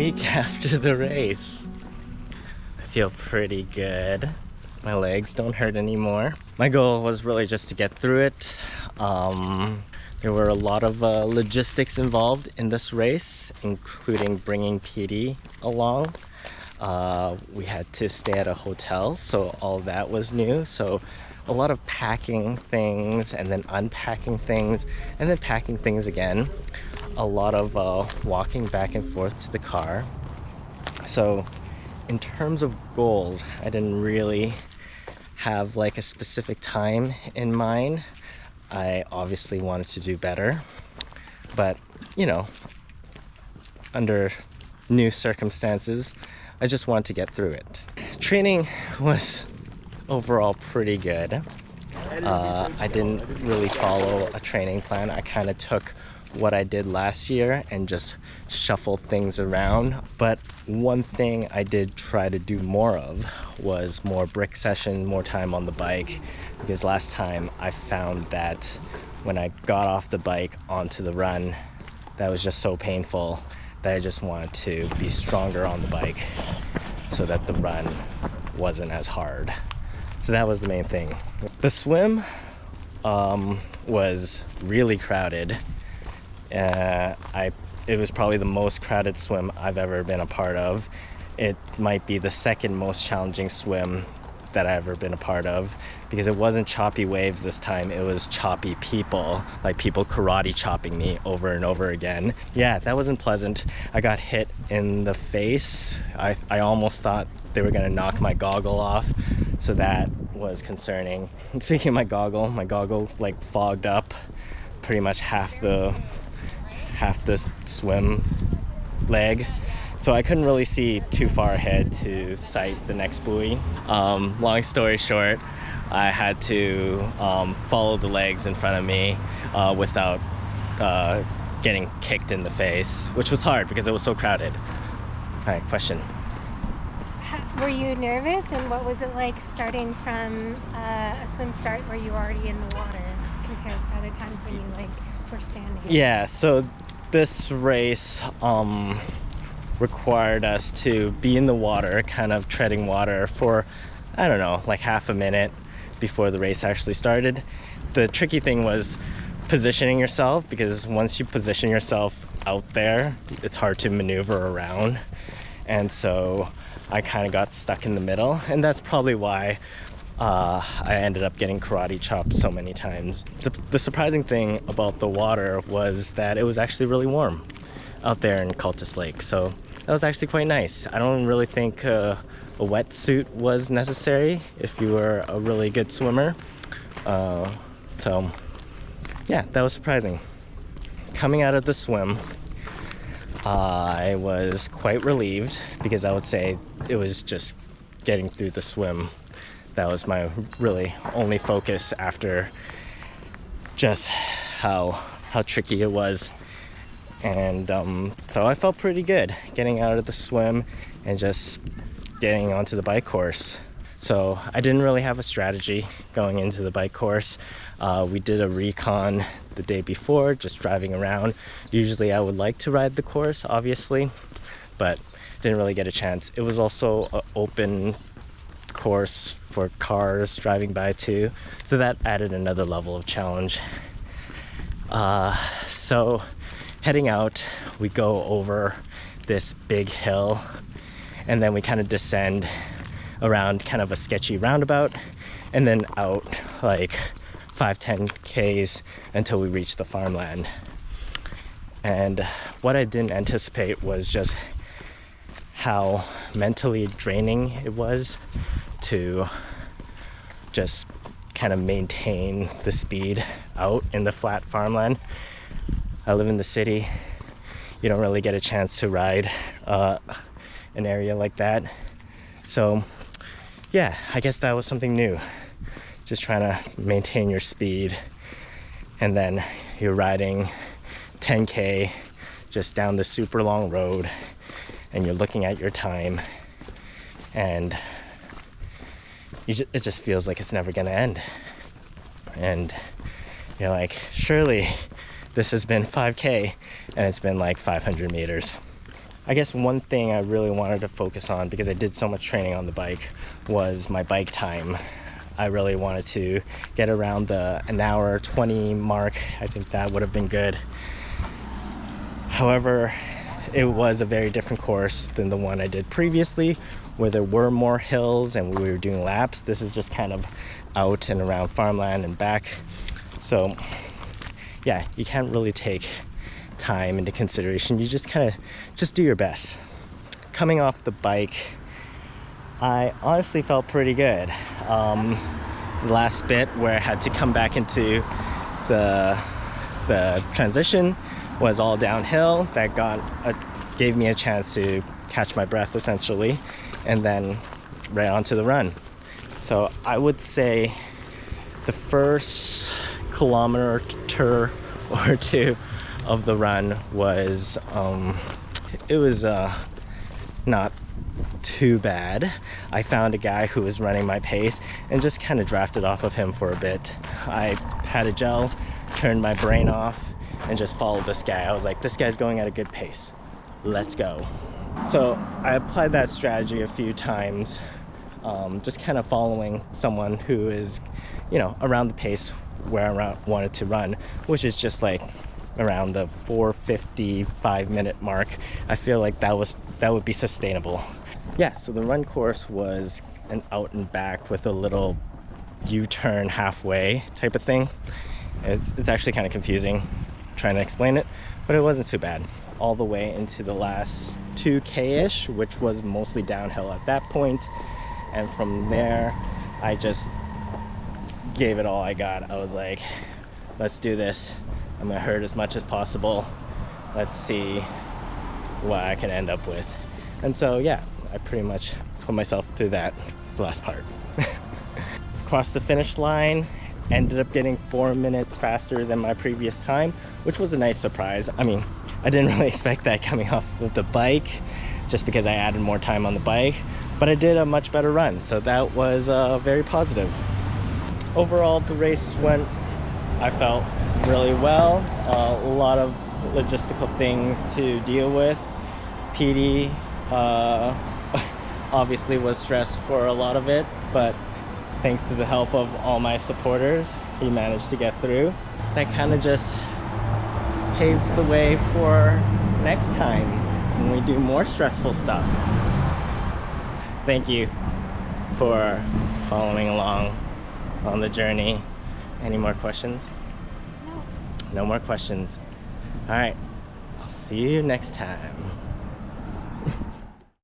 week after the race. I feel pretty good. My legs don't hurt anymore. My goal was really just to get through it. There were a lot of logistics involved in this race, including bringing PD along. We had to stay at a hotel, so all that was new. So a lot of packing things and then unpacking things and then packing things again. A lot of walking back and forth to the car. So in terms of goals, I didn't really have like a specific time in mind. I obviously wanted to do better, but you know, under new circumstances, I just wanted to get through it. Training was overall pretty good. I didn't really follow a training plan. I kind of took what I did last year and just shuffled things around. But one thing I did try to do more of was more brick session, more time on the bike, because last time I found that when I got off the bike onto the run, that was just so painful that I just wanted to be stronger on the bike so that the run wasn't as hard. So that was the main thing. The swim was really crowded. It was probably the most crowded swim I've ever been a part of. It might be the second most challenging swim that I've ever been a part of, because it wasn't choppy waves this time, it was choppy people, like people karate chopping me over and over again. Yeah, that wasn't pleasant. I got hit in the face. I almost thought they were gonna knock my goggle off, so that was concerning. Speaking of my goggle like fogged up pretty much half the swim leg, so I couldn't really see too far ahead to sight the next buoy. Long story short, I had to follow the legs in front of me without getting kicked in the face, which was hard because it was so crowded. All right, question. Were you nervous, and what was it like starting from a swim start where you were already in the water compared to other times when you were standing? Yeah, so this race required us to be in the water, kind of treading water for, I don't know, like half a minute before the race actually started. The tricky thing was positioning yourself, because once you position yourself out there, it's hard to maneuver around. And so I kind of got stuck in the middle, and that's probably why I ended up getting karate chopped so many times. The surprising thing about the water was that it was actually really warm out there in Cultus Lake, so that was actually quite nice. I don't really think a wetsuit was necessary if you were a really good swimmer. So yeah, that was surprising. Coming out of the swim, I was quite relieved, because I would say it was just getting through the swim. That was my really only focus after just how tricky it was. And so I felt pretty good getting out of the swim and just getting onto the bike course. So I didn't really have a strategy going into the bike course. We did a recon the day before, just driving around. Usually I would like to ride the course, obviously, but didn't really get a chance. It was also an open course for cars driving by too, so that added another level of challenge. So heading out, we go over this big hill, and then we kind of descend around kind of a sketchy roundabout, and then out like 5-10 Ks until we reach the farmland. And what I didn't anticipate was just how mentally draining it was to just kind of maintain the speed out in the flat farmland. I live in the city. You don't really get a chance to ride an area like that. So yeah, I guess that was something new. Just trying to maintain your speed, and then you're riding 10K just down this super long road, and you're looking at your time, and it just feels like it's never gonna end. And you're like, surely this has been 5K and it's been like 500 meters. I guess one thing I really wanted to focus on, because I did so much training on the bike, was my bike time. I really wanted to get around the an hour 20 mark. I think that would have been good. However, it was a very different course than the one I did previously, where there were more hills and we were doing laps. This is just kind of out and around farmland and back. So yeah, you can't really take time into consideration. You just kind of just do your best. Coming off the bike, I honestly felt pretty good. The last bit where I had to come back into the transition was all downhill. That gave me a chance to catch my breath essentially, and then right onto the run. So I would say the first kilometer or two of the run was not too bad. I found a guy who was running my pace and just kind of drafted off of him for a bit. I had a gel, turned my brain off, and just followed this guy. I was like, this guy's going at a good pace. Let's go. So I applied that strategy a few times, just kind of following someone who is, around the pace where I wanted to run, which is just like around the 4:55 minute mark. I feel like that would be sustainable. Yeah, so the run course was an out and back with a little U-turn halfway type of thing. It's actually kind of confusing trying to explain it, but it wasn't too bad. All the way into the last 2K-ish, which was mostly downhill at that point. And from there, I just gave it all I got. I was like, let's do this. I'm gonna hurt as much as possible. Let's see what I can end up with. And so yeah, I pretty much put myself through the last part. Crossed the finish line, ended up getting 4 minutes faster than my previous time, which was a nice surprise. I mean, I didn't really expect that coming off of the bike, just because I added more time on the bike, but I did a much better run, so that was very positive. Overall, the race went, I felt, really well. A lot of logistical things to deal with. PD obviously was stressed for a lot of it, but thanks to the help of all my supporters, he managed to get through. That kind of just paves the way for next time when we do more stressful stuff. Thank you for following along on the journey. Any more questions? No. No more questions. All right, I'll see you next time.